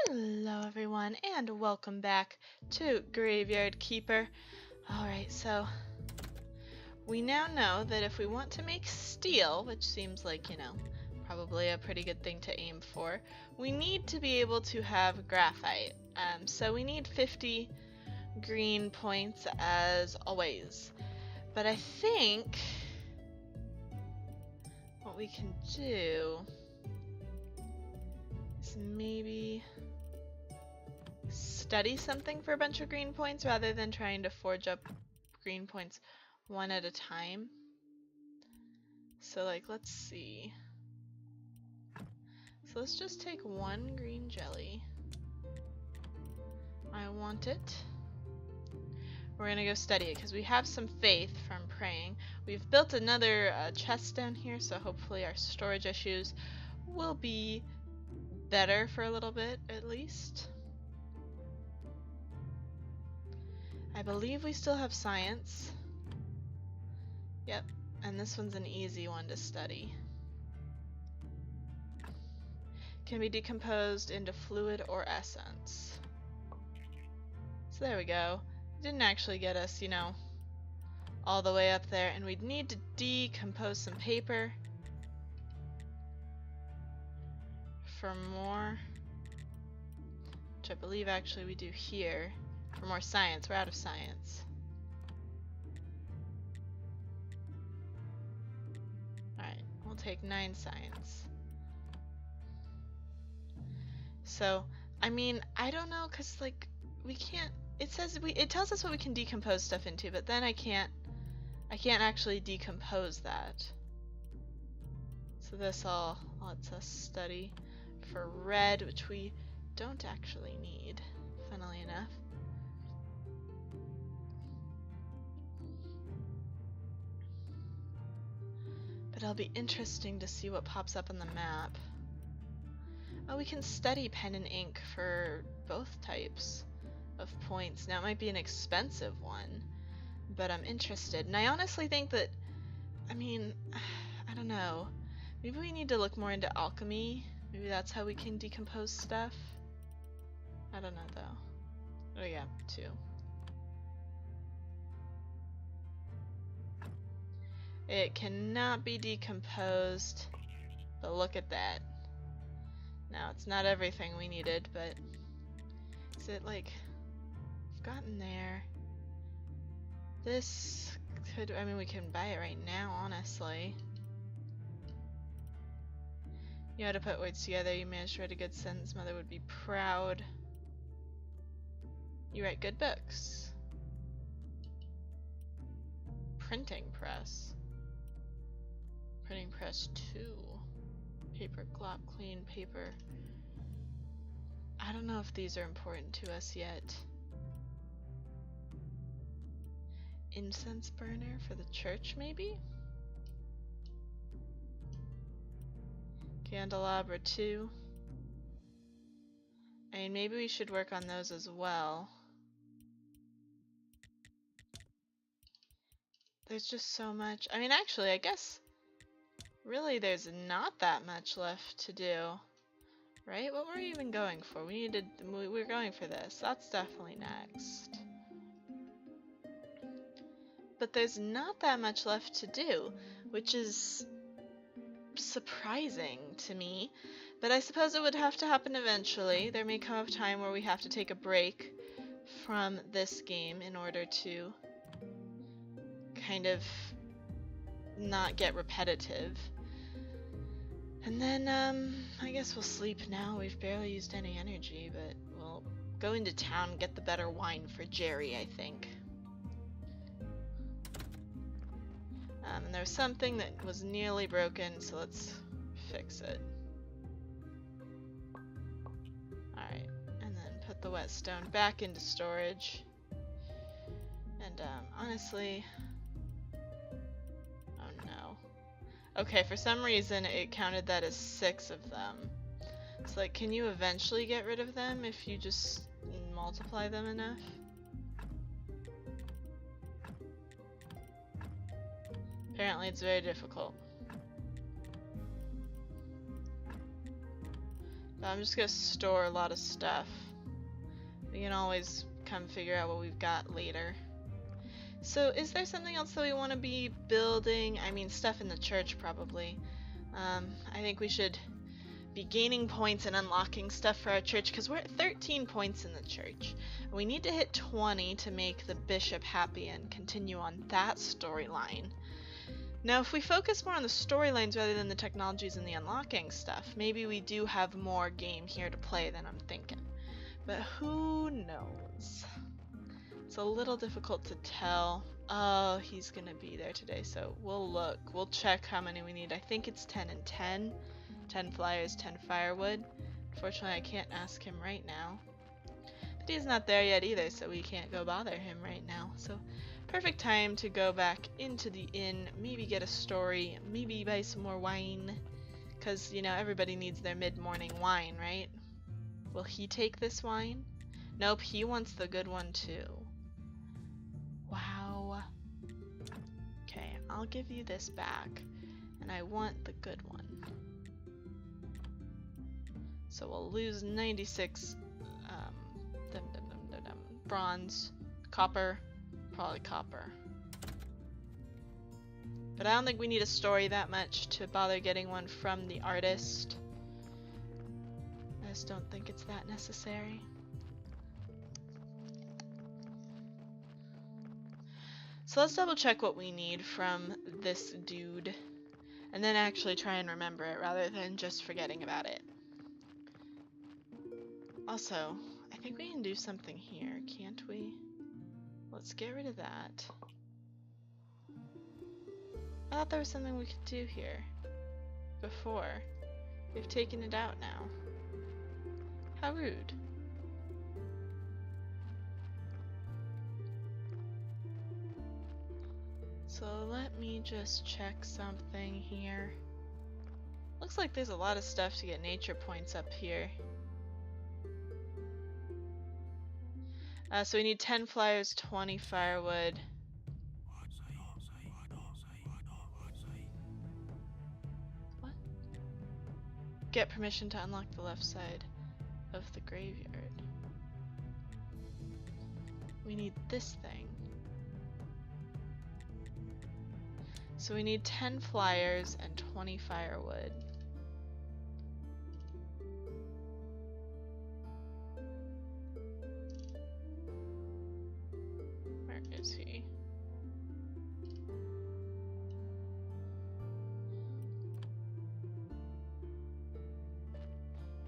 Hello everyone and welcome back to Graveyard Keeper. Alright, so we now know that if we want to make steel, which seems like, probably a pretty good thing to aim for, we need to be able to have graphite. So we need 50 green points as always. But I think what we can do is maybe study something for a bunch of green points rather than trying to forge up green points one at a time. So let's see. So let's just take one green jelly. I want it. We're gonna go study it because we have some faith from praying. We've built another chest down here, so hopefully our storage issues will be better for a little bit at least. I believe we still have science. Yep, and this one's an easy one to study. Can be decomposed into fluid or essence. So there we go. It didn't actually get us, all the way up there, and we'd need to decompose some paper for more, which I believe actually we do here, for more science. We're out of science. Alright, we'll take 9 science. So, I mean, I don't know, because, we can't, it tells us what we can decompose stuff into, but then I can't actually decompose that. So this all lets us study for red, which we don't actually need, funnily enough. But it'll be interesting to see what pops up on the map. Oh, we can study pen and ink for both types of points. Now it might be an expensive one, but I'm interested. And I honestly think that, I mean, I don't know. Maybe we need to look more into alchemy. Maybe that's how we can decompose stuff. I don't know though. Oh yeah, 2. It cannot be decomposed, but look at that. Now, it's not everything we needed, but is it we've gotten there. This could, I mean, we can buy it right now, honestly. You know how to put words together, you managed to write a good sentence, mother would be proud. You write good books. Printing press. Printing press 2. Paper, glop, clean paper. I don't know if these are important to us yet. Incense burner for the church, maybe? Candelabra 2. I mean, maybe we should work on those as well. There's just so much. I mean, actually, I guess really there's not that much left to do. Right? What were we even going for? We were going for this. That's definitely next. But there's not that much left to do, which is surprising to me. But I suppose it would have to happen eventually. There may come a time where we have to take a break from this game in order to kind of not get repetitive. And then, I guess we'll sleep now. We've barely used any energy, but we'll go into town and get the better wine for Jerry, I think. And there was something that was nearly broken, so let's fix it. Alright, and then put the whetstone back into storage. And, honestly... Okay, for some reason it counted that as 6 of them. So can you eventually get rid of them if you just multiply them enough? Apparently it's very difficult. But I'm just gonna store a lot of stuff. We can always come figure out what we've got later. So is there something else that we want to be building? I mean, stuff in the church probably. I think we should be gaining points and unlocking stuff for our church because we're at 13 points in the church. We need to hit 20 to make the bishop happy and continue on that storyline. Now, if we focus more on the storylines rather than the technologies and the unlocking stuff, maybe we do have more game here to play than I'm thinking. But who knows? It's a little difficult to tell. Oh, he's gonna be there today, so we'll look. We'll check how many we need. I think it's 10 and 10. 10 flyers, 10 firewood. Unfortunately, I can't ask him right now. But he's not there yet either, so we can't go bother him right now. So, perfect time to go back into the inn, maybe get a story, maybe buy some more wine. Because, you know, everybody needs their mid-morning wine, right? Will he take this wine? Nope, he wants the good one too. Wow. Okay, I'll give you this back. And I want the good one. So we'll lose 96 bronze, copper, probably copper. But I don't think we need a story that much to bother getting one from the artist. I just don't think it's that necessary. So let's double check what we need from this dude and then actually try and remember it rather than just forgetting about it. Also, I think we can do something here, can't we? Let's get rid of that. I thought there was something we could do here before. We've taken it out now. How rude. So let me just check something here. Looks like there's a lot of stuff to get nature points up here. So we need 10 flyers, 20 firewood. What? Get permission to unlock the left side of the graveyard. We need this thing. So we need 10 flyers and 20 firewood. Where is he?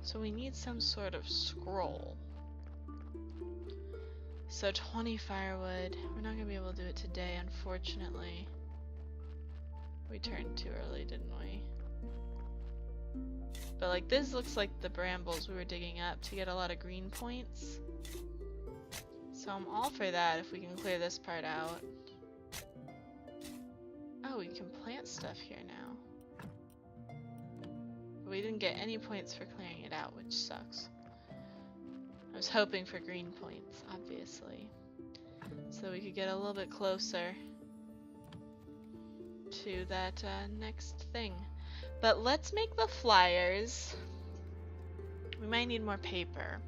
So we need some sort of scroll. So 20 firewood. We're not gonna be able to do it today, unfortunately. We turned too early, didn't we? But like this looks like the brambles we were digging up to get a lot of green points. So I'm all for that if we can clear this part out. Oh, we can plant stuff here now. But we didn't get any points for clearing it out, which sucks. I was hoping for green points, obviously. So we could get a little bit closer to that next thing. But let's make the flyers. We might need more paper.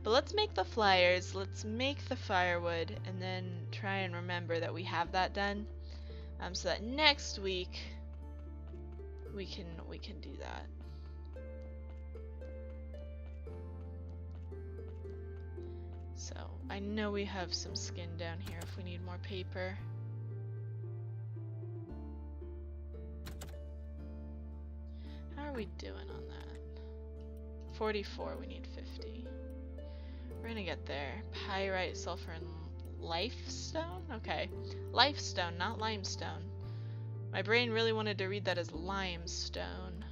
But let's make the flyers, let's make the firewood, and then try and remember that we have that done. So that next week we can do that. So I know we have some skin down here if we need more paper. How are we doing on that? 44, we need 50. We're gonna get there. Pyrite, sulfur, and lifestone? Okay. Lifestone, not limestone. My brain really wanted to read that as limestone.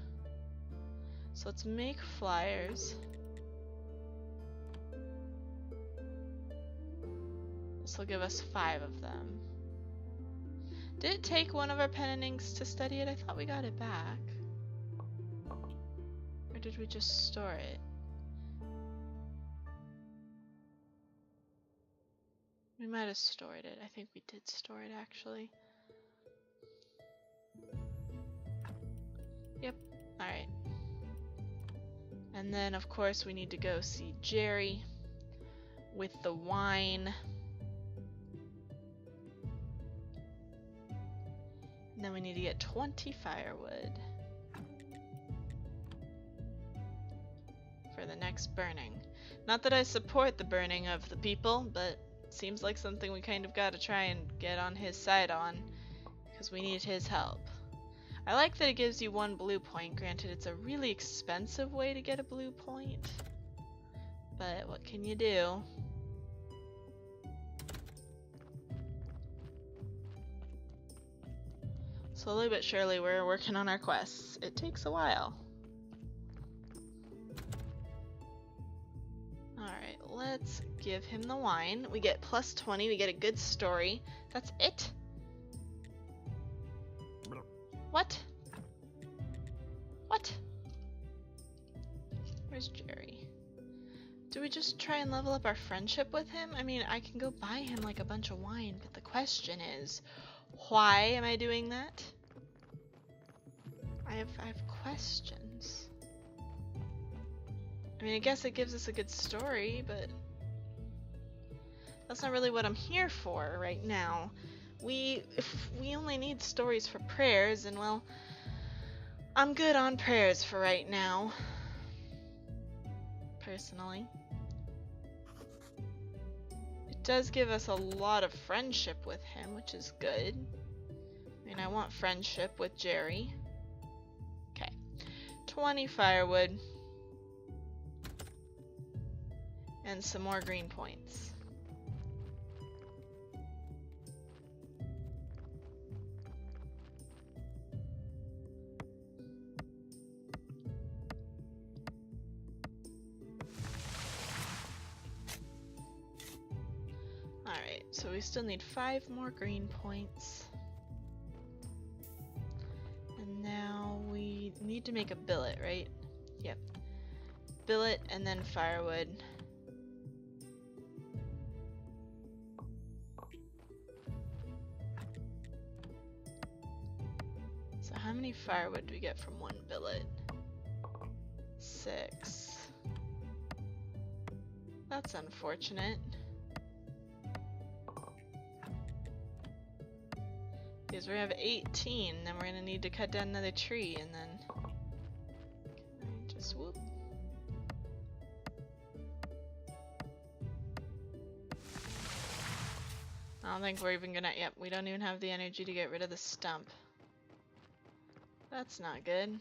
So let's make flyers. This will give us 5 of them. Did it take one of our pen and inks to study it? I thought we got it back. Or did we just store it? We might have stored it. I think we did store it actually. Yep. Alright. And then, of course, we need to go see Jerry with the wine. And then we need to get 20 firewood for the next burning. Not that I support the burning of the people, but seems like something we kind of gotta try and get on his side on, because we need his help. I like that it gives you 1 blue point. Granted, it's a really expensive way to get a blue point, but what can you do? Slowly but surely we're working on our quests. It takes a while. Alright, let's give him the wine. We get plus 20, we get a good story. That's it? What? What? Where's Jerry? Do we just try and level up our friendship with him? I mean, I can go buy him like a bunch of wine, but the question is, why am I doing that? I have questions. I mean, I guess it gives us a good story, but that's not really what I'm here for right now. If we only need stories for prayers, and well, I'm good on prayers for right now. Personally. It does give us a lot of friendship with him, which is good. I mean, I want friendship with Jerry. Okay. 20 firewood. And some more green points. Alright, so we still need 5 more green points. And now we need to make a billet, right? Yep. Billet and then firewood. So how many firewood do we get from 1 billet? 6. That's unfortunate. Because we have 18, then we're gonna need to cut down another tree, and then just whoop. I don't think we're even gonna. Yep, we don't even have the energy to get rid of the stump. That's not good.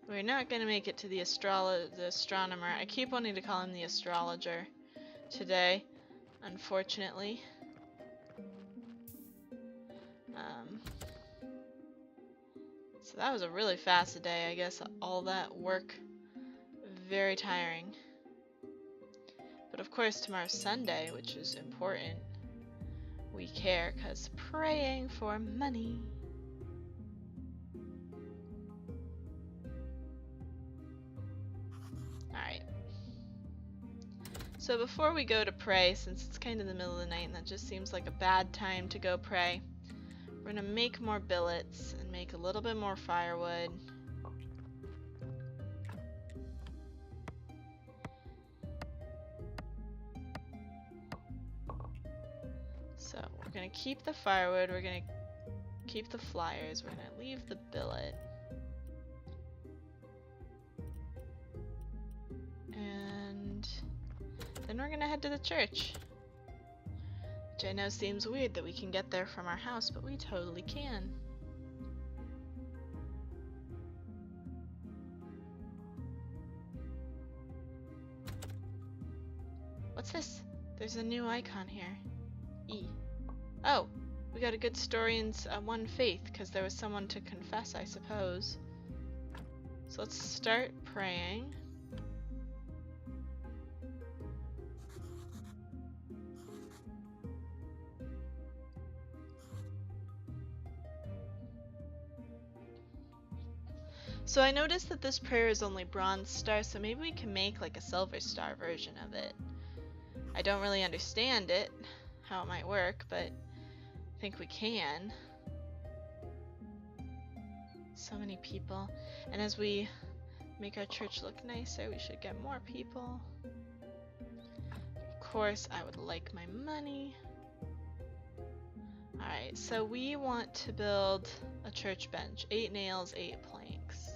We're not gonna make it to the astronomer. I keep wanting to call him the astrologer today, unfortunately. So that was a really fast day, I guess. All that work, very tiring. But of course tomorrow's Sunday, which is important. We care, cause praying for money. Alright. So before we go to pray, since it's kind of the middle of the night and that just seems like a bad time to go pray, we're gonna make more billets and make a little bit more firewood. So we're gonna keep the firewood, we're gonna keep the flyers, we're gonna leave the billet. And then we're gonna head to the church. Which I know seems weird that we can get there from our house, but we totally can. What's this? There's a new icon here. E. Oh, we got a good story in one faith, because there was someone to confess, I suppose. So let's start praying. So I noticed that this prayer is only bronze star, so maybe we can make like a silver star version of it. I don't really understand it, how it might work, but I think we can. So many people. And as we Make our church look nicer. We should get more people. Of course, I would like my money. Alright, so we want to build a church bench. 8 nails, 8 planks.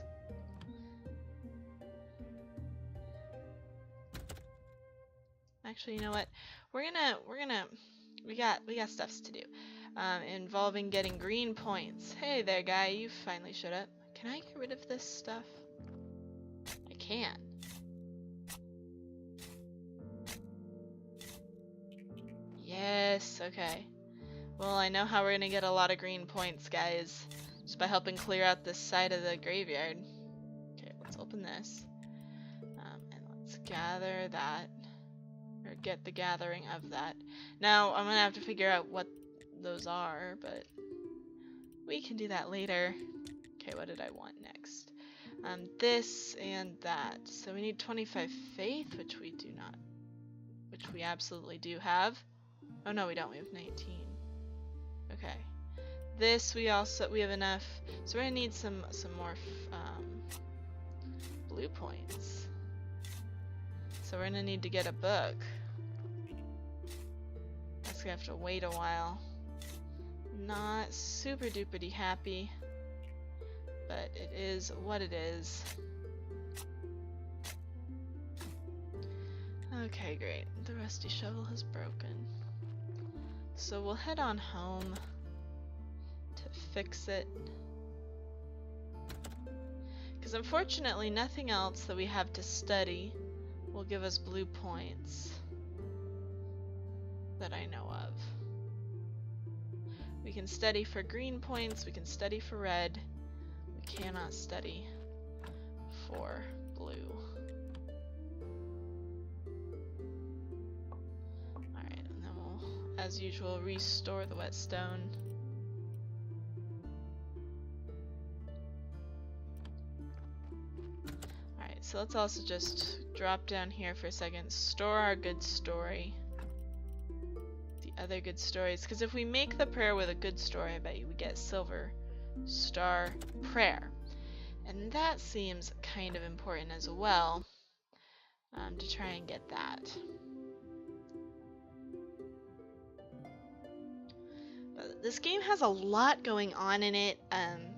Actually, you know what? We got stuffs to do. Involving getting green points. Hey there, guy, you finally showed up. Can I get rid of this stuff? I can. Yes, okay. Well, I know how we're gonna get a lot of green points, guys. Just by helping clear out this side of the graveyard. Okay, let's open this. And let's gather that. Or get the gathering of that. Now, I'm gonna have to figure out what those are, but we can do that later. Okay, what did I want next? This and that. So we need 25 faith, which we do not. Which we absolutely do have. Oh no, we don't. We have 19. Okay. This we have enough. So we're gonna need some more blue points. So we're gonna need to get a book. That's gonna have to wait a while. Not super duperty happy, but it is what it is. Okay, great. The rusty shovel has broken. So we'll head on home to fix it. Because unfortunately nothing else that we have to study will give us blue points that I know of. We can study for green points, we can study for red, we cannot study for blue. Alright, and then we'll, as usual, restore the whetstone. Alright, so let's also just drop down here for a second, store our good story. Other good stories, because if we make the prayer with a good story, I bet you we get silver star prayer, and that seems kind of important as well, to try and get that. But this game has a lot going on in it,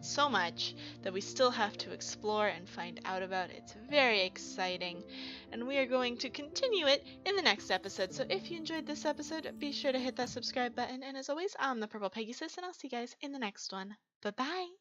so much that we still have to explore and find out about. It's very exciting, and we are going to continue it in the next episode. So if you enjoyed this episode, be sure to hit that subscribe button, and as always, I'm the Purple Pegasus, and I'll see you guys in the next one. Bye-bye!